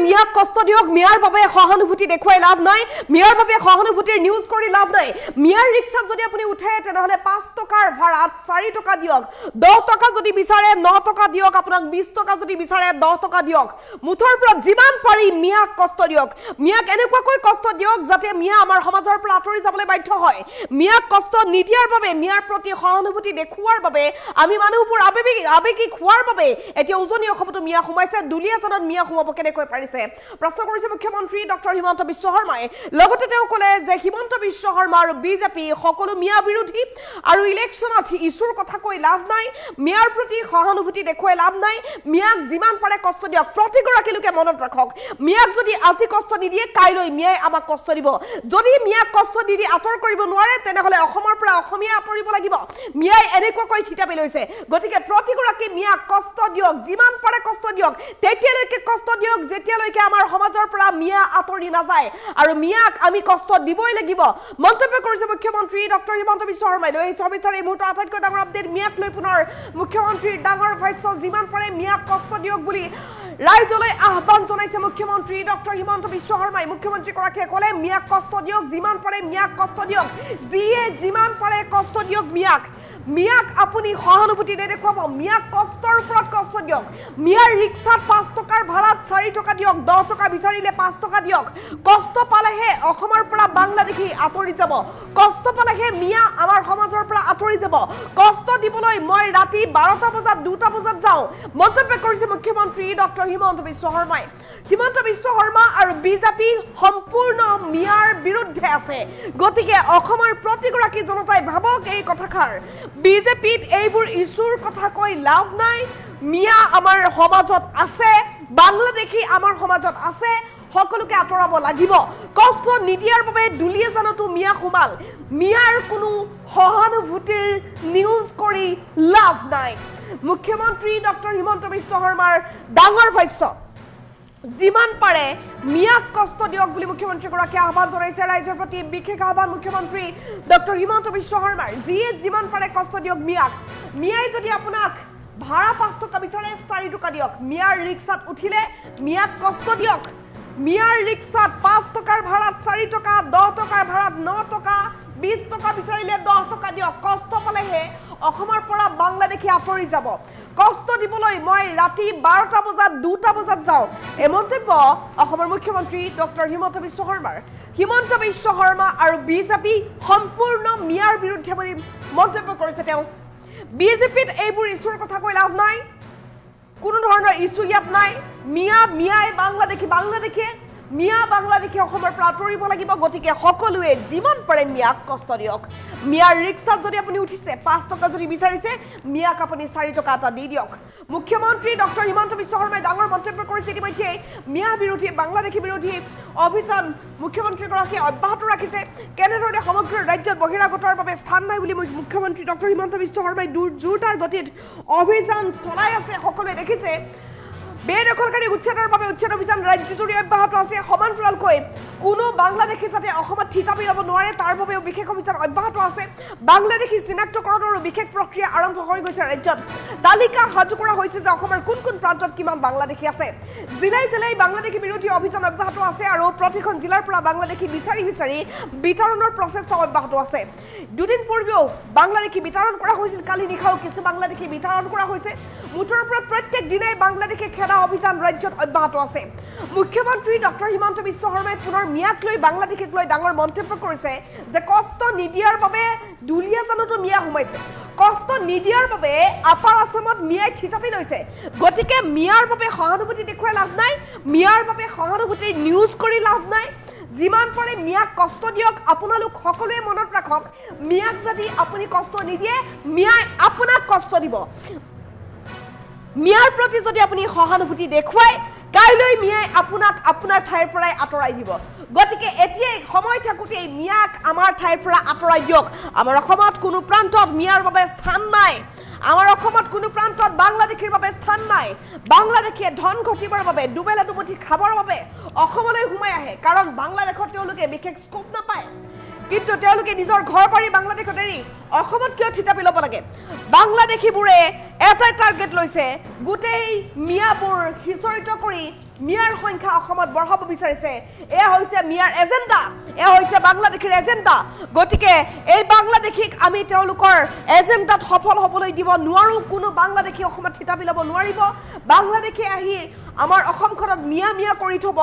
মিয়াক কষ্ট দিয়ক মিয়াৰ বাবে সহানুভূতি দেখুৱাই লাভ নাই মিয়াৰ বাবে সহানুভূতিৰ নিউজ কৰি লাভ নাই মিয়াৰ ৰিক্সাত যদি আপুনি উঠে তেনেহলে 5 টকাৰ ভাড়াত 4 টকা দিয়ক 10 টকা যদি বিচাৰে 9 টকা দিয়ক আপোনাক 20 টকা যদি বিচাৰে 10 টকা দিয়ক মুঠৰ পৰা যিমান পাৰি মিয়াক কষ্ট দিয়ক মিয়াক এনেকুৱাকৈ কষ্ট দিয়ক যাতে মিয়া আমাৰ সমাজৰ পৰা আঁতৰি যাবলৈ বাধ্য হয় মিয়াক কষ্ট নিদিয়াৰ বাবে মিয়াৰ প্ৰতি সহানুভূতি দেখুৱাৰ বাবে আমি মানুহবোৰ আবেগিক হোৱাৰ বাবে এতিয়া উজনি অসমতো মিয়া সোমাইছে দুলিয়াজানত মিয়া সোমাব কেনেকৈ পাৰিছে প্ৰশ্ন কৰিছে মুখ্যমন্ত্ৰী ডক্টৰ হিমন্ত বিশ্ব শৰ্মাই লগতে তেওঁ ক'লে যে হিমন্ত বিশ্ব শৰ্মা আৰু বিজেপি সকলো মিয়া বিৰোধী আৰু ইলেকশ্যনত ইছুৰ কথা কৈ লাভ নাই মিয়াৰ প্ৰতি সহানুভূতি দেখুৱাই লাভ নাই মিয়াক যিমান পাৰে কষ্ট দিয়ক প্ৰতিগৰাকী লোকে মনত ৰাখক মিয়াক যদি আজি কষ্ট নিদিয়ে কাইলৈ মিয়াই আমাক কষ্ট দিব যদি মিয়াক কষ্ট দি আঁতৰ কৰিব নোৱাৰে তেনেহলে অসমৰ পৰা অসমীয়া আঁতৰিব লাগিব মিয়াই এনেকুৱাকৈ থিতাপি লৈছে গতিকে প্ৰতিগৰাকী মিয়াক কষ্ট দিয়ক যিমান পাৰে কষ্ট দিয়ক তেতিয়ালৈকে কষ্ট দিয়ক যেতিয়ালৈকে আমাৰ সমাজৰ পৰা মিয়া আঁতৰি নাযায় আৰু মিয়াক আমি কষ্ট দিবই লাগিব মন্তব্য কৰিছে মুখ্যমন্ত্ৰী ডক্টৰ হিমন্ত বিশ্ব শৰ্মাই লৈ সবিচাৰ এই মুহূৰ্তৰ আটাইতকৈ ডাঙৰ আপডেট মিয়াক লৈ পুনৰ মুখ্যমন্ত্ৰীৰ ডাঙৰ ভাষ্য যিমান পাৰে মিয়াক কষ্ট দিয়ক বুলি ৰাইজলৈ আহ্বান জনাইছে মুখ্যমন্ত্ৰী ডক্টৰ হিমন্ত বিশ্ব শৰ্মাই মুখ্যমন্ত্ৰীগৰাকীয়ে ক'লে মিয়াক কষ্ট দিয়ক যিমান পাৰে মিয়াক কষ্ট দিয়ক যিয়ে যিমান পাৰে কষ্ট দিয়ক মিয়াক আপুনি সহানুভূতি নেদেখুৱাব মিয়াক কষ্টৰ ওপৰত কষ্ট দিয়ক মিয়াৰ ৰিক্সাত 5 টকাৰ ভাড়াত 4 টকা দিয়ক 10 টকা বিচাৰিলে 5 টকা দিয়ক কষ্ট পালেহে অসমৰ পৰা বাংলাদেশী আঁতৰি যাব কষ্ট পালেহে মিয়া আমাৰ সমাজৰ পৰা আঁতৰি যাব কষ্ট দিবলৈ মই ৰাতি 12টা বজাত 2টা বজাত যাওঁ মন্তব্য কৰিছে মুখ্যমন্ত্ৰী ডক্টৰ হিমন্ত বিশ্ব শৰ্মাই হিমন্ত বিশ্ব শৰ্মা আৰু বিজেপি সম্পূৰ্ণ মিয়াৰ বিৰুদ্ধে আছে গতিকে অসমৰ প্ৰতিগৰাকী জনতাই ভাবক এই কথাষাৰ বিজেপিত এইবোৰ ইছুৰ কথা কৈ লাভ নাই মিয়া আমাৰ সমাজত আছে বাংলাদেশী আমাৰ সমাজত আছে সকলোকে আঁতৰাব লাগিব কষ্ট নিদিয়াৰ বাবে দুলিয়াজানতো মিয়া সোমাল মিয়াৰ কোনো সহানুভূতিৰ নিউজ কৰি লাভ নাই মুখ্যমন্ত্ৰী ডক্টৰ হিমন্ত বিশ্ব শৰ্মাৰ ডাঙৰ ভাষ্য যিমান পাৰে মিয়াক কষ্ট দিয়ক বুলি মুখ্যমন্ত্ৰীগৰাকীয়ে আহ্বান জনাইছে ৰাইজৰ প্ৰতি বিশেষ আহ্বান মুখ্যমন্ত্ৰী ডক্টৰ হিমন্ত বিশ্ব শৰ্মাৰ যিয়ে যিমান পাৰে কষ্ট দিয়ক মিয়াই যদি আপোনাক ভাড়া 5 টকা বিচাৰে 4 টকা দিয়ক মিয়াৰ ৰিক্সাত উঠিলে মিয়াক কষ্ট দিয়ক মিয়াৰ ৰিক্সাত 5 টকাৰ ভাড়াত 4 টকা 10 টকাৰ ভাড়াত 9 টকা 20 টকা বিচাৰিলে 10 টকা দিয়ক কষ্ট পালেহে অসমৰ পৰা বাংলাদেশী আঁতৰি যাব কষ্ট দিবলৈ মই ৰাতি 12টা বজাত 2টা বজাত যাওঁ এই মন্তব্য অসমৰ মুখ্যমন্ত্ৰী ডক্টৰ হিমন্ত বিশ্ব শৰ্মাৰ হিমন্ত বিশ্ব শৰ্মা আৰু বিজেপি সম্পূৰ্ণ মিয়াৰ বিৰুদ্ধে বুলি মন্তব্য কৰিছে তেওঁ বিজেপিত এইবোৰ ইছুৰ কথা কৈ লাভ নাই কোনো ধৰণৰ ইছু ইয়াত নাই মিয়াই বাংলাদেশী মিয়া বাংলাদেশী অসমৰ পৰা আঁতৰিব লাগিব গতিকে সকলোৱে যিমান পাৰে মিয়াক কষ্ট দিয়ক মিয়াৰ ৰিক্সাত যদি আপুনি উঠিছে 5 টকা যদি বিচাৰিছে মিয়াক আপুনি 4 টকা এটা দি দিয়ক মুখ্যমন্ত্ৰী ডক্টৰ হিমন্ত বিশ্ব শৰ্মাই ডাঙৰ মন্তব্য কৰিছে ইতিমধ্যে মিয়া বিৰোধী বাংলাদেশী বিৰোধী অভিযান মুখ্যমন্ত্ৰীগৰাকীয়ে অব্যাহত ৰাখিছে কেনেদৰে সমগ্ৰ ৰাজ্যত বহিৰাগতৰ বাবে স্থান নাই বুলি মুখ্যমন্ত্ৰী ডক্টৰ হিমন্ত বিশ্ব শৰ্মাই জোৰদাৰ গতিত অভিযান চলাই আছে সকলোৱে দেখিছে বেদখলকাৰী উচ্ছেদৰ বাবে উচ্ছেদ অভিযান ৰাজ্যজুৰি অব্যাহত আছে সমান্তৰালকৈ কোনো বাংলাদেশী যাতে অসমত থিতাপি ল'ব নোৱাৰে তাৰ বাবেও বিশেষ অভিযান অব্যাহত আছে বাংলাদেশী চিনাক্তকৰণৰো বিশেষ প্ৰক্ৰিয়া আৰম্ভ হৈ গৈছে ৰাজ্যত তালিকা সাজু কৰা হৈছে যে অসমৰ কোন প্ৰান্তত কিমান বাংলাদেশী আছে জিলাই বাংলাদেশী বিৰোধী অভিযান অব্যাহত আছে আৰু প্ৰতিখন জিলাৰ পৰা বাংলাদেশী বিচাৰি বিতৰণৰ প্ৰচেষ্টা অব্যাহত আছে দুদিন পূৰ্বেও বাংলাদেশী বিতৰণ কৰা হৈছিল কালি নিশাও কিছু বাংলাদেশী বিতৰণ কৰা হৈছে মুঠৰ ওপৰত প্ৰত্যেক দিনাই বাংলাদেশী খেদা অভিযান ৰাজ্যত অব্যাহত আছে মুখ্যমন্ত্ৰী ডক্টৰ হিমন্ত বিশ্ব শৰ্মাই পুনৰ মিয়াক লৈ বাংলাদেশীক লৈ ডাঙৰ মন্তব্য কৰিছে যে কষ্ট নিদিয়াৰ বাবে দুলিয়াজানতো মিয়া সোমাইছে কষ্ট নিদিয়াৰ বাবে আপাৰ আছামত মিয়াই থিতাপি লৈছে গতিকে মিয়াৰ বাবে সহানুভূতি দেখুৱাই লাভ নাই মিয়াৰ বাবে সহানুভূতিৰ নিউজ কৰি লাভ নাই যিমান পাৰে মিয়াক কষ্ট দিয়ক আপোনালোক সকলোৱে মনত ৰাখক মিয়াক যদি আপুনি কষ্ট নিদিয়ে মিয়াই আপোনাক কষ্ট দিব মিয়াৰ প্ৰতি যদি আপুনি সহানুভূতি দেখুৱাই কাইলৈ মিয়াই আপোনাক আপোনাৰ ঠাইৰ পৰাই আঁতৰাই দিব গতিকে এতিয়াই সময় থাকোঁতে মিয়াক আমাৰ ঠাইৰ পৰা আঁতৰাই দিয়ক আমাৰ অসমত কোনো প্ৰান্তত মিয়াৰ বাবে স্থান নাই আমাৰ অসমত কোনো প্ৰান্তত বাংলাদেশীৰ বাবে স্থান নাই বাংলাদেশীয়ে ধন ঘটিবৰ বাবে দুবেলা দুমুঠি খাবৰ বাবে অসমলৈ সোমাই আহে কাৰণ বাংলাদেশত তেওঁলোকে বিশেষ স্কোপ নাপায় কিন্তু তেওঁলোকে নিজৰ ঘৰ পাৰি বাংলাদেশত এৰি অসমত কিয় থিতাপি ল'ব লাগে বাংলাদেশীবোৰে এটাই টাৰ্গেট লৈছে গোটেই মিয়াবোৰ হিচৰিত কৰি মিয়াৰ সংখ্যা অসমত বঢ়াব বিচাৰিছে এয়া হৈছে মিয়াৰ এজেণ্ডা এয়া হৈছে বাংলাদেশৰ এজেণ্ডা গতিকে এই বাংলাদেশীক আমি তেওঁলোকৰ এজেণ্ডাত সফল হ'বলৈ দিব নোৱাৰো কোনো বাংলাদেশী অসমত থিতাপি ল'ব নোৱাৰিব বাংলাদেশী আহি আমাৰ অসমখনত মিয়া মিয়া কৰি থব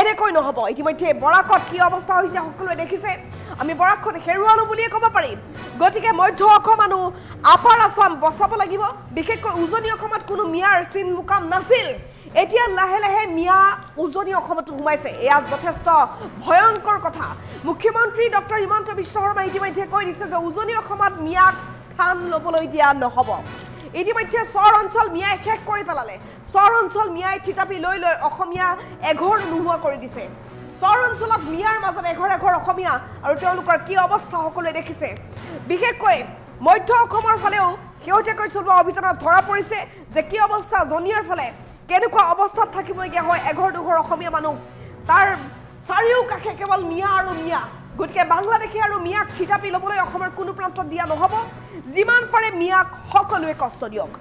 এনেকৈ নহ'ব ইতিমধ্যে বৰাকত কি অৱস্থা হৈছে সকলোৱে দেখিছে আমি বৰাকখন হেৰুৱালো বুলিয়ে ক'ব পাৰিম গতিকে মধ্য অসম আৰু আপাৰ আছাম বচাব লাগিব বিশেষকৈ উজনি অসমত কোনো মিয়াৰ চিন মুকাম নাছিল এতিয়া লাহে লাহে মিয়া উজনি অসমত সোমাইছে এয়া যথেষ্ট ভয়ংকৰ কথা মুখ্যমন্ত্ৰী ডক্টৰ হিমন্ত বিশ্ব শৰ্মা ইতিমধ্যে কৈ দিছে যে উজনি অসমত মিয়াক স্থান ল'বলৈ দিয়া নহ'ব ইতিমধ্যে চৰ অঞ্চল মিয়াই শেষ কৰি পেলালে চৰ অঞ্চল মিয়াই থিতাপি লৈ লৈ অসমীয়া এঘৰ নোহোৱা কৰি দিছে চৰ অঞ্চলত মিয়াৰ মাজত এঘৰ এঘৰ অসমীয়া আৰু তেওঁলোকৰ কি অৱস্থা সকলোৱে দেখিছে বিশেষকৈ মধ্য অসমৰ ফালেও শেহতীয়াকৈ চলোৱা অভিযানত ধৰা পৰিছে যে কি অৱস্থা জনিয়াৰ ফালে কেনেকুৱা অৱস্থাত থাকিবলগীয়া হয় এঘৰ দুঘৰ অসমীয়া মানুহ তাৰ চাৰিওকাষে কেৱল মিয়া আৰু মিয়া গতিকে বাংলাদেশী আৰু মিয়াক থিতাপি ল'বলৈ অসমৰ কোনো প্ৰান্তত দিয়া নহ'ব যিমান পাৰে মিয়াক সকলোৱে কষ্ট দিয়ক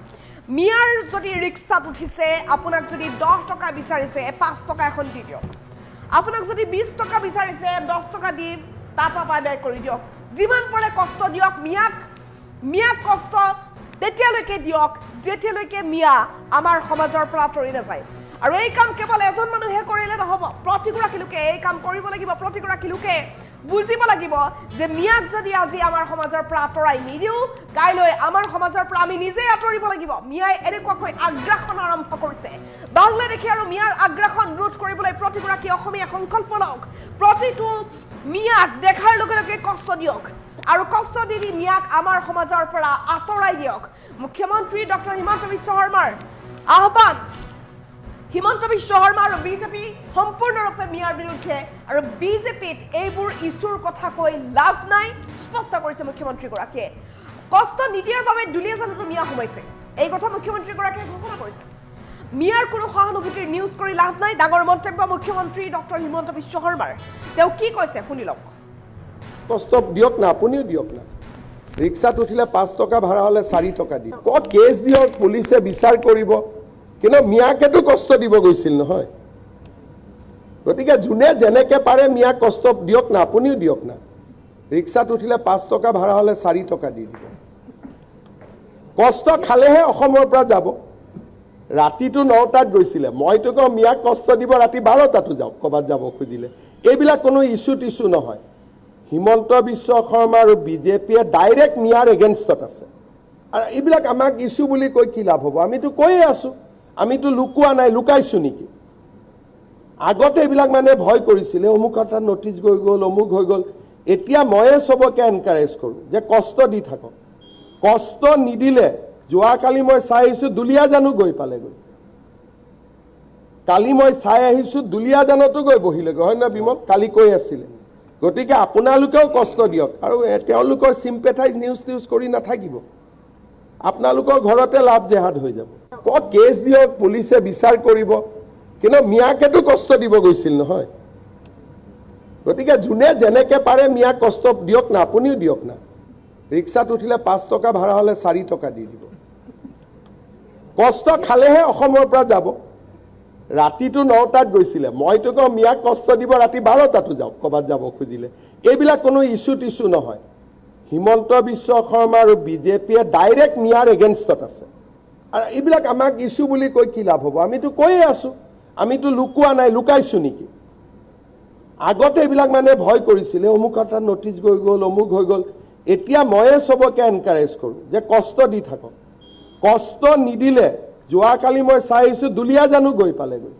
মিয়াৰ যদি ৰিক্সাত উঠিছে আপোনাক যদি 10 টকা বিচাৰিছে 5 টকা এখন দি দিয়ক আপোনাক যদি 20 টকা বিচাৰিছে 10 টকা দি তাৰপৰা বাই কৰি দিয়ক যিমান পাৰে কষ্ট দিয়ক মিয়াক কষ্ট তেতিয়ালৈকে দিয়ক যেতিয়ালৈকে মিয়া আমাৰ সমাজৰ পৰা আঁতৰি নাযায় আৰু এই কাম কেৱল এজন মানুহে কৰিলে নহ'ব প্ৰতিগৰাকী লোকে এই কাম কৰিব লাগিব প্ৰতিগৰাকী লোকে বুজিব লাগিব যে মিয়াক যদি আজি আমাৰ সমাজৰ পৰা আঁতৰাই নিদিওঁ কাইলৈ আমাৰ সমাজৰ পৰা আমি নিজেই আঁতৰিব লাগিব মিয়াই এনেকুৱাকৈ আগ্ৰাসন আৰম্ভ কৰিছে বাংলাদেশী আৰু মিয়াৰ আগ্ৰাসন ৰোধ কৰিবলৈ প্ৰতিগৰাকী অসমীয়া সংকল্প লওক প্ৰতিটো মিয়াক দেখাৰ লগে লগে কষ্ট দিয়ক আৰু কষ্ট দি মিয়াক আমাৰ সমাজৰ পৰা আঁতৰাই দিয়ক মুখ্যমন্ত্ৰী ডক্টৰ হিমন্ত বিশ্ব শৰ্মাৰ আহ্বান হিমন্ত বিশ্ব শৰ্মা আৰু বিজেপি সম্পূৰ্ণৰূপে মিয়াৰ বিৰুদ্ধে আৰু বিজেপিত এইবোৰ ইছ্যুৰ কথা কৈ লাভ নাই স্পষ্ট কৰিছে মুখ্যমন্ত্ৰীগৰাকীয়ে কষ্ট নিদিয়াৰ বাবে দুলীয়াজানতো মিয়া সোমাইছে এই কথা মুখ্যমন্ত্ৰীগৰাকীয়ে ঘোষণা কৰিছে মিয়াৰ কোনো সহানুভূতিৰ নিউজ কৰি লাভ নাই ডাঙৰ মন্তব্য মুখ্যমন্ত্ৰী ডক্টৰ হিমন্ত বিশ্ব শৰ্মাৰ তেওঁ কি কৈছে শুনি লওক কষ্ট দিয়ক না আপুনিও দিয়ক না ৰিক্সাত উঠিলে 5 টকা ভাড়া হ'লে 4 টকা দি কেছ দিয়ক পুলিচে বিচাৰ কৰিব কিন্তু মিয়াকেতো কষ্ট দিব গৈছিল নহয় গতিকে যোনে যেনেকে পাৰে মিয়াক কষ্ট দিয়ক না আপুনিও দিয়ক না ৰিক্সাত উঠিলে 5 টকা ভাড়া হ'লে 4 টকা দি দিব কষ্ট খালেহে অসমৰ পৰা যাব ৰাতিটো 9টাত গৈছিলে মইতো কওঁ মিয়াক কষ্ট দিব ৰাতি 12টাতো যাওক ক'ৰবাত যাব খুজিলে এইবিলাক কোনো ইছ্যু নহয় হিমন্ত বিশ্ব শৰ্মা আৰু বিজেপিয়ে ডাইৰেক্ট মিয়াৰ এগেইনষ্টত আছে আৰু এইবিলাক আমাক ইছ্যু বুলি কৈ কি লাভ হ'ব আমিতো কৈয়ে আছোঁ আমিতো লুকুৱা নাই লুকাইছোঁ নেকি আগতে এইবিলাক মানে ভয় কৰিছিলে অমুক এটা নটিচ গৈ গ'ল অমুক হৈ গ'ল এতিয়া ময়ে চবকে এনকাৰেজ কৰোঁ যে কষ্ট দি থাকক কষ্ট নিদিলে যোৱাকালি মই চাই আহিছোঁ দুলীয়াজানো গৈ পালেগৈ কালি মই চাই আহিছোঁ দুলীয়াজানতো গৈ বহিলেগৈ হয় না বিমল কালি কৈ আছিলে গতিকে আপোনালোকেও কষ্ট দিয়ক আৰু তেওঁলোকৰ চিম্পেথাইজ নিউজ কৰি নাথাকিব আপোনালোকৰ ঘৰতে লাভ জেহাদ হৈ যাব কেছ দিয়ক পুলিচে বিচাৰ কৰিব কিন্তু মিয়াকেতো কষ্ট দিব গৈছিল নহয় গতিকে যোনে যেনেকে পাৰে মিয়াক কষ্ট দিয়ক না আপুনিও দিয়ক না ৰিক্সাত উঠিলে 5 টকা ভাড়া হ'লে 4 টকা দি দিব কষ্ট খালেহে অসমৰ পৰা যাব ৰাতিটো 9টাত গৈছিলে মইতো কওঁ মিয়াক কষ্ট দিব ৰাতি 12টাতো যাওক ক'ৰবাত যাব খুজিলে এইবিলাক কোনো ইছ্যু নহয় হিমন্ত বিশ্ব শৰ্মা আৰু বিজেপিয়ে ডাইৰেক্ট মিয়াৰ এগেইনষ্টত আছে আৰু এইবিলাক আমাক ইছ্যু বুলি কৈ কি লাভ হ'ব আমিতো কৈয়ে আছোঁ আমিতো লুকুৱা নাই লুকাইছোঁ নেকি আগতে এইবিলাক মানে ভয় কৰিছিলে অমুক এটা নটিচ গৈ গ'ল অমুক হৈ গ'ল এতিয়া ময়ে চবকে এনকাৰেজ কৰোঁ যে কষ্ট দি থাকক কষ্ট নিদিলে যোৱাকালি মই চাই আহিছোঁ দুলীয়াজানো গৈ পালেগৈ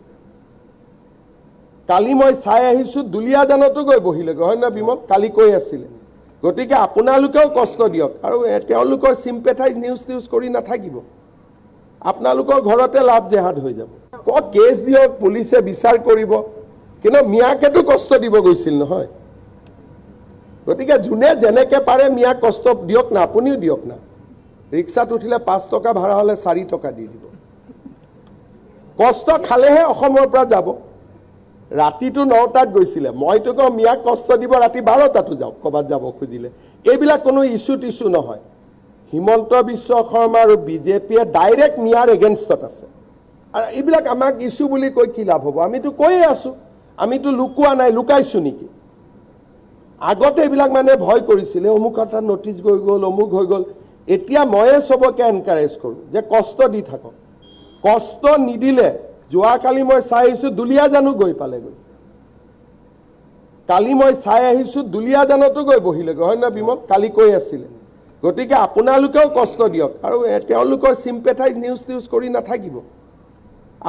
কালি মই চাই আহিছোঁ দুলীয়াজানতো গৈ বহিলেগৈ হয় না বিমল কালি কৈ আছিলে গতিকে আপোনালোকেও কষ্ট দিয়ক আৰু তেওঁলোকৰ চিম্পেথাইজ নিউজ কৰি নাথাকিব আপোনালোকৰ ঘৰতে লাভ জেহাদ হৈ যাব কেছ দিয়ক পুলিচে বিচাৰ কৰিব কিন্তু মিয়াকেতো কষ্ট দিব গৈছিল নহয় গতিকে যোনে যেনেকে পাৰে মিয়াক কষ্ট দিয়ক না আপুনিও দিয়ক না ৰিক্সাত উঠিলে 5 টকা ভাড়া হ'লে 4 টকা দি দিব কষ্ট খালেহে অসমৰ পৰা যাব ৰাতিটো 9টাত গৈছিলে মইতো কওঁ মিয়াক কষ্ট দিব ৰাতি 12টাতো যাওক ক'ৰবাত যাব খুজিলে এইবিলাক কোনো ইছ্যু নহয় হিমন্ত বিশ্ব শৰ্মা আৰু বিজেপিয়ে ডাইৰেক্ট মিয়াৰ এগেইনষ্টত আছে আৰু এইবিলাক আমাক ইস্যু বুলি কৈ কি লাভ হ'ব? আমিতো কৈয়ে আছোঁ, আমিতো লুকোৱা নাই, লুকাইছোঁ নেকি? আগতে এইবিলাক মানে ভয় কৰিছিলে, অমুক এটা নটিচ গৈ গ'ল, অমুক হৈ গ'ল। এতিয়া ময়ে চবকে এনকাৰেজ কৰোঁ যে কষ্ট দি থাকক। কষ্ট নিদিলে, যোৱাকালি মই চাই আহিছোঁ দুলীয়াজানো গৈ পালেগৈ। কালি মই চাই আহিছোঁ দুলীয়াজানতো গৈ বহিলেগৈ, হয় না বিমল? কালি কৈ আছিলে। গতিকে আপোনালোকেও কষ্ট দিয়ক আৰু তেওঁলোকৰ চিম্পেথাইজ নিউজ কৰি নাথাকিব।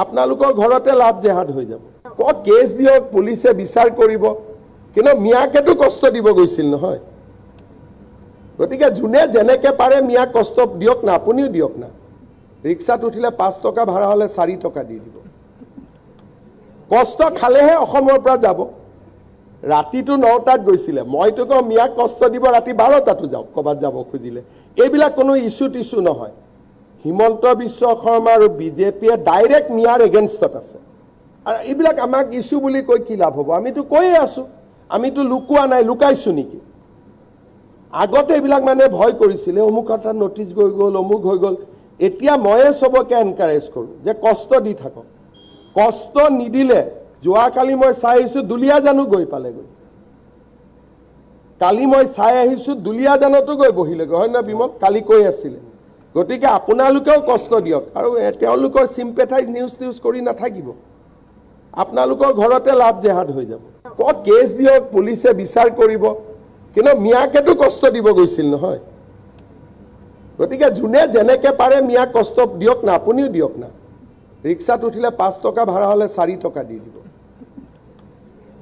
আপোনালোকৰ ঘৰতে লাভ জেহাদ হৈ যাব। কেছ দিয়ক, পুলিচে বিচাৰ কৰিব, কিন্তু মিয়াকেতো কষ্ট দিব গৈছিল নহয়। গতিকে যোনে যেনেকে পাৰে মিয়াক কষ্ট দিয়ক না, আপুনিও দিয়ক না। ৰিক্সাত উঠিলে 5 টকা ভাড়া হ'লে 4 টকা দি দিব। কষ্ট খালেহে অসমৰ পৰা যাব। ৰাতিটো 9টাত গৈছিলে, মইতো কওঁ মিয়াক কষ্ট দিব ৰাতি 12টাতো যাওক ক'ৰবাত যাব খুজিলে। এইবিলাক কোনো ইছ্যু টিছ্যু নহয়। হিমন্ত বিশ্ব শৰ্মা আৰু বিজেপিয়ে ডাইৰেক্ট মিয়াৰ এগেইনষ্টত আছে। আৰু এইবিলাক আমাক ইছ্যু বুলি কৈ কি লাভ হ'ব? আমিতো কৈয়ে আছোঁ, আমিতো লুকোৱা নাই, লুকাইছোঁ নেকি? আগতে এইবিলাক মানে ভয় কৰিছিলে, অমুক এটা নটিচ গৈ গ'ল, অমুক হৈ গ'ল। এতিয়া ময়ে চবকে এনকাৰেজ কৰোঁ যে কষ্ট দি থাকক। কষ্ট নিদিলে, যোৱাকালি মই চাই আহিছোঁ দুলীয়াজানো গৈ পালেগৈ। কালি মই চাই আহিছোঁ দুলীয়াজানতো গৈ বহিলেগৈ, হয় না বিমল? কালি কৈ আছিলে। গতিকে আপোনালোকেও কষ্ট দিয়ক আৰু তেওঁলোকৰ চিম্পেথাইজ নিউজ কৰি নাথাকিব। আপোনালোকৰ ঘৰতে লাভ জেহাদ হৈ যাব। কেছ দিয়ক, পুলিচে বিচাৰ কৰিব, কিন্তু মিয়াকেতো কষ্ট দিব গৈছিল নহয়। গতিকে যোনে যেনেকে পাৰে মিয়াক কষ্ট দিয়ক না, আপুনিও দিয়ক না। ৰিক্সাত উঠিলে 5 টকা ভাড়া হ'লে 4 টকা দি দিব।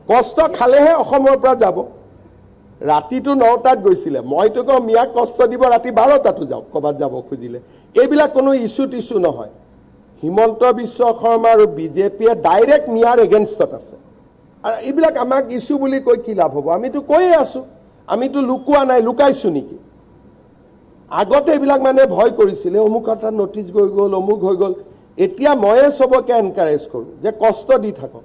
কষ্ট খালেহে অসমৰ পৰা যাব। ৰাতিটো 9টাত গৈছিলে, মইতো কওঁ মিয়াক কষ্ট দিব ৰাতি 12টাতো যাওক ক'ৰবাত যাব খুজিলে। এইবিলাক কোনো ইছ্যু টিছ্যু নহয়। হিমন্ত বিশ্ব শৰ্মা আৰু বিজেপিয়ে ডাইৰেক্ট মিয়াৰ এগেইনষ্টত আছে। আৰু এইবিলাক আমাক ইছ্যু বুলি কৈ কি লাভ হ'ব? আমিতো কৈয়ে আছোঁ, আমিতো লুকোৱা নাই, লুকাইছোঁ নেকি? আগতে এইবিলাক মানে ভয় কৰিছিলে, অমুক এটা নটিচ গৈ গ'ল, অমুক হৈ গ'ল। এতিয়া ময়ে চবকে এনকাৰেজ কৰোঁ যে কষ্ট দি থাকক।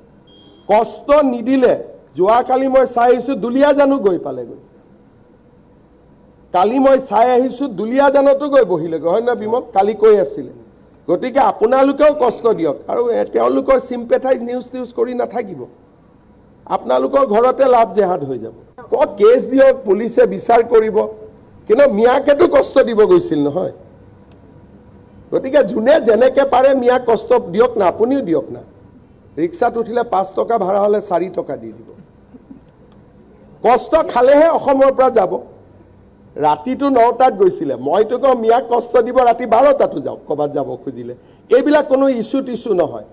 কষ্ট নিদিলে, যোৱাকালি মই চাই আহিছোঁ দুলীয়াজানো গৈ পালেগৈ। কালি মই চাই আহিছোঁ দুলীয়াজানতো গৈ বহিলেগৈ, হয় না বিমল? কালি কৈ আছিলে। গতিকে আপোনালোকেও কষ্ট দিয়ক আৰু তেওঁলোকৰ চিম্পেথাইজ নিউজ কৰি নাথাকিব। আপোনালোকৰ ঘৰতে লাভ জেহাদ হৈ যাব। কেছ দিয়ক, পুলিচে বিচাৰ কৰিব, কিন্তু মিয়াকেতো কষ্ট দিব গৈছিল নহয়। গতিকে যোনে যেনেকে পাৰে মিয়াক কষ্ট দিয়ক না, আপুনিও দিয়ক না। ৰিক্সাত উঠিলে 5 টকা ভাড়া হ'লে 4 টকা দি দিব। কষ্ট খালেহে অসমৰ পৰা যাব। ৰাতিটো 9টাত গৈছিলে, মইতো কওঁ মিয়াক কষ্ট দিব ৰাতি 12টাতো যাওক ক'ৰবাত যাব খুজিলে। এইবিলাক কোনো ইছ্যু টিছ্যু নহয়।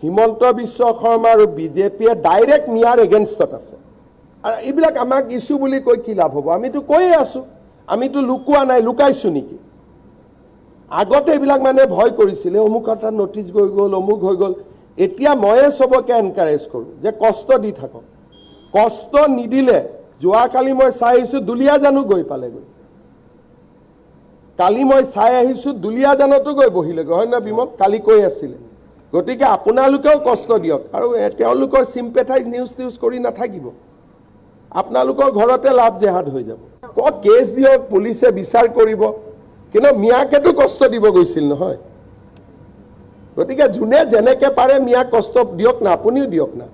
হিমন্ত বিশ্ব শৰ্মা আৰু বিজেপিয়ে ডাইৰেক্ট মিয়াৰ এগেইনষ্টত আছে। আৰু এইবিলাক আমাক ইছ্যু বুলি কৈ কি লাভ হ'ব? আমিতো কৈয়ে আছোঁ, আমিতো লুকোৱা নাই, লুকাইছোঁ নেকি? আগতে এইবিলাক মানে ভয় কৰিছিলে, অমুক এটা নটিচ গৈ গ'ল, অমুক হৈ গ'ল। এতিয়া ময়ে চবকে এনকাৰেজ কৰোঁ যে কষ্ট দি থাকক। কষ্ট নিদিলে, যোৱাকালি মই চাই আহিছোঁ দুলীয়াজানো গৈ পালেগৈ। কালি মই চাই আহিছোঁ দুলীয়াজানতো গৈ বহিলেগৈ, হয় না বিমল? কালি কৈ আছিলে। গতিকে আপোনালোকেও কষ্ট দিয়ক আৰু তেওঁলোকৰ চিম্পেথাইজ নিউজ কৰি নাথাকিব। আপোনালোকৰ ঘৰতে লাভ জেহাদ হৈ যাব। কেছ দিয়ক, পুলিচে বিচাৰ কৰিব, কিন্তু মিয়াকেতো কষ্ট দিব গৈছিল নহয়। গতিকে যোনে যেনেকে পাৰে মিয়াক কষ্ট দিয়ক না, আপুনিও দিয়ক না।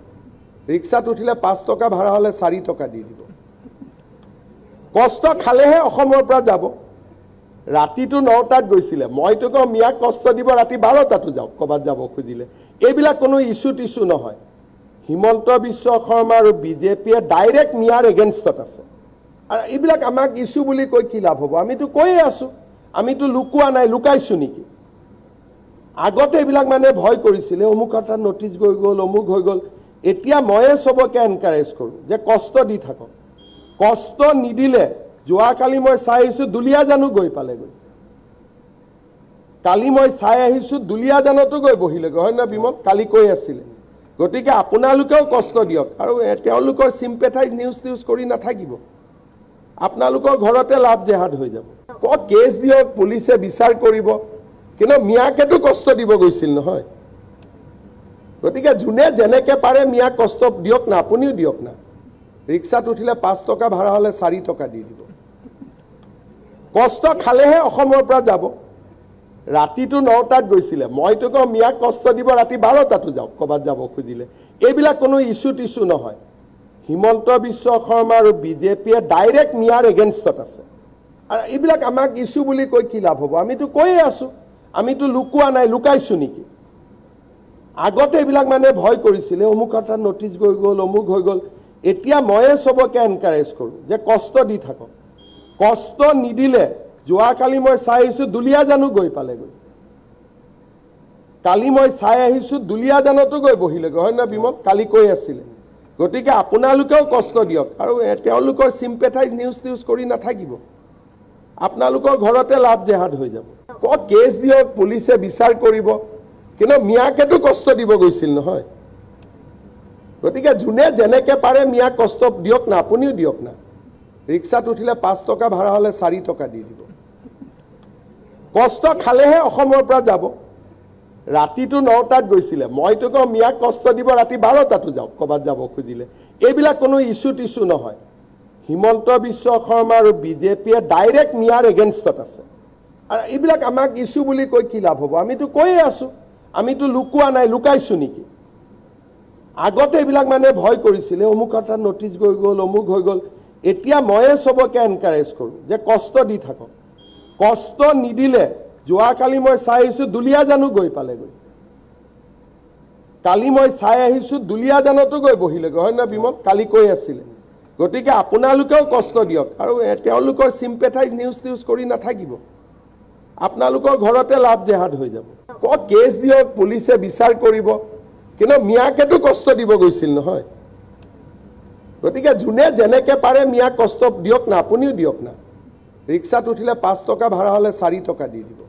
ৰিক্সাত উঠিলে 5 টকা ভাড়া হ'লে 4 টকা দি দিব। কষ্ট খালেহে অসমৰ পৰা যাব। ৰাতিটো 9টাত গৈছিলে, মইতো কওঁ মিয়াক কষ্ট দিব ৰাতি 12টাতো যাওক ক'ৰবাত যাব খুজিলে। এইবিলাক কোনো ইছ্যু টিছ্যু নহয়। হিমন্ত বিশ্ব শৰ্মা আৰু বিজেপিয়ে ডাইৰেক্ট মিয়াৰ এগেইনষ্টত আছে। আৰু এইবিলাক আমাক ইছ্যু বুলি কৈ কি লাভ হ'ব? আমিতো কৈয়ে আছোঁ, আমিতো লুকোৱা নাই, লুকাইছোঁ নেকি? আগতে এইবিলাক মানে ভয় কৰিছিলে, অমুক এটা নটিচ গৈ গ'ল, অমুক হৈ গ'ল। এতিয়া ময়ে চবকে এনকাৰেজ কৰোঁ যে কষ্ট দি থাকক। কষ্ট নিদিলে, যোৱাকালি মই চাই আহিছোঁ দুলীয়াজানো গৈ পালেগৈ। কালি মই চাই আহিছোঁ দুলীয়াজানতো গৈ বহিলেগৈ, হয় না বিমল? কালি কৈ আছিলে। গতিকে আপোনালোকেও কষ্ট দিয়ক আৰু তেওঁলোকৰ চিম্পেথাইজ নিউজ কৰি নাথাকিব। আপোনালোকৰ ঘৰতে লাভ জেহাদ হৈ যাব। কেছ দিয়ক, পুলিচে বিচাৰ কৰিব, কিন্তু মিয়াকেতো কষ্ট দিব গৈছিল নহয়। গতিকে যোনে যেনেকে পাৰে মিয়াক কষ্ট দিয়ক না, আপুনিও দিয়ক না। ৰিক্সাত উঠিলে 5 টকা ভাড়া হ'লে 4 টকা দি দিব। কষ্ট খালেহে অসমৰ পৰা যাব। ৰাতিটো 9টাত গৈছিলে মইতো কওঁ মিয়াক কষ্ট দিব ৰাতি 12টাতো যাওক ক'ৰবাত যাব খুজিলে এইবিলাক কোনো ইছ্যু টিছ্যু নহয় হিমন্ত বিশ্ব শৰ্মা আৰু বিজেপিয়ে ডাইৰেক্ট মিয়াৰ এগেইনষ্টত আছে আৰু এইবিলাক আমাক ইছ্যু বুলি কৈ কি লাভ হ'ব আমিতো কৈয়ে আছোঁ আমিতো লুকোৱা নাই লুকাইছোঁ নেকি আগতে এইবিলাক মানে ভয় কৰিছিলে অমুক এটা নটিচ গৈ গ'ল অমুক হৈ গ'ল এতিয়া ময়ে চবকে এনকাৰেজ কৰোঁ যে কষ্ট দি থাকক কষ্ট নিদিলে যোৱাকালি মই চাই আহিছোঁ দুলীয়াজানো গৈ পালেগৈ কালি মই চাই আহিছোঁ দুলীয়াজানতো গৈ বহিলেগৈ হয় না বিমল কালি কৈ আছিলে গতিকে আপোনালোকেও কষ্ট দিয়ক আৰু তেওঁলোকৰ চিম্পেথাইজ নিউজ কৰি নাথাকিব আপোনালোকৰ ঘৰতে লাভ জেহাদ হৈ যাব কেছ দিয়ক পুলিচে বিচাৰ কৰিব কিন্তু মিয়াকেতো কষ্ট দিব গৈছিল নহয় গতিকে যোনে যেনেকৈ পাৰে মিয়াক কষ্ট দিয়ক না আপুনিও দিয়ক না ৰিক্সাত উঠিলে 5 টকা ভাড়া হ'লে 4 টকা দি দিব কষ্ট খালেহে অসমৰ পৰা যাব ৰাতিটো 9টাত গৈছিলে মইতো কওঁ মিয়াক কষ্ট দিব ৰাতি 12টাতো যাওক ক'ৰবাত যাব খুজিলে এইবিলাক কোনো ইছ্যু টিছ্যু নহয় হিমন্ত বিশ্ব শৰ্মা আৰু বিজেপিয়ে ডাইৰেক্ট মিয়াৰ এগেইনষ্টত আছে আৰু এইবিলাক আমাক ইছ্যু বুলি কৈ কি লাভ হ'ব আমিতো কৈয়ে আছোঁ আমিতো লুকোৱা নাই লুকাইছোঁ নেকি আগতে এইবিলাক মানে ভয় কৰিছিলে অমুক এটা নটিচ গৈ গ'ল অমুক হৈ গ'ল এতিয়া ময়ে চবকে এনকাৰেজ কৰোঁ যে কষ্ট দি থাকক কষ্ট নিদিলে যোৱাকালি মই চাই আহিছোঁ দুলীয়াজানো গৈ পালেগৈ কালি মই চাই আহিছোঁ দুলীয়াজানতো গৈ বহিলেগৈ হয় না বিমল কালি কৈ আছিলে গতিকে আপোনালোকেও কষ্ট দিয়ক আৰু তেওঁলোকৰ চিম্পেথাইজ নিউজ কৰি নাথাকিব আপোনালোকৰ ঘৰতে লাভ জেহাদ হৈ যাব কেছ দিয়ক পুলিচে বিচাৰ কৰিব কিন্তু মিয়াকেতো কষ্ট দিব গৈছিল নহয় গতিকে যোনে যেনেকৈ পাৰে মিয়াক কষ্ট দিয়ক না আপুনিও দিয়ক না ৰিক্সাত উঠিলে 5 টকা ভাড়া হ'লে 4 টকা দি দিব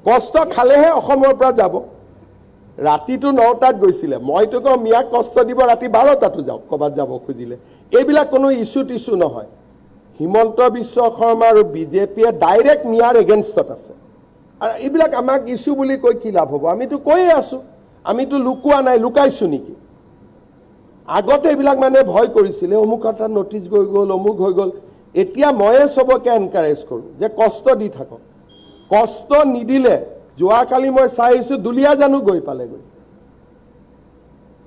কষ্ট খালেহে অসমৰ পৰা যাব ৰাতিটো 9টাত গৈছিলে মইতো কওঁ মিয়াক কষ্ট দিব ৰাতি 12টাতো যাওক ক'ৰবাত যাব খুজিলে এইবিলাক কোনো ইছ্যু টিছ্যু নহয় হিমন্ত বিশ্ব শৰ্মা আৰু বিজেপিয়ে ডাইৰেক্ট মিয়াৰ এগেইনষ্টত আছে আৰু এইবিলাক আমাক ইছ্যু বুলি কৈ কি লাভ হ'ব আমিতো কৈয়ে আছোঁ আমিতো লুকোৱা নাই লুকাইছোঁ নেকি আগতে এইবিলাক মানে ভয় কৰিছিলে অমুক এটা নটিচ গৈ গ'ল অমুক হৈ গ'ল এতিয়া ময়ে চবকে এনকাৰেজ কৰোঁ যে কষ্ট দি থাকক কষ্ট নিদিলে যোৱাকালি মই চাই আহিছোঁ দুলীয়াজানো গৈ পালেগৈ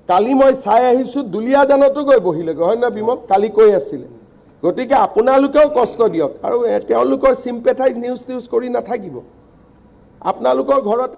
কালি মই চাই আহিছোঁ দুলীয়াজানতো গৈ বহিলেগৈ হয় না বিমল কালি কৈ আছিলে গতিকে আপোনালোকেও কষ্ট দিয়ক আৰু তেওঁলোকৰ চিম্পেথাইজ নিউজ কৰি নাথাকিব আপোনালোকৰ ঘৰত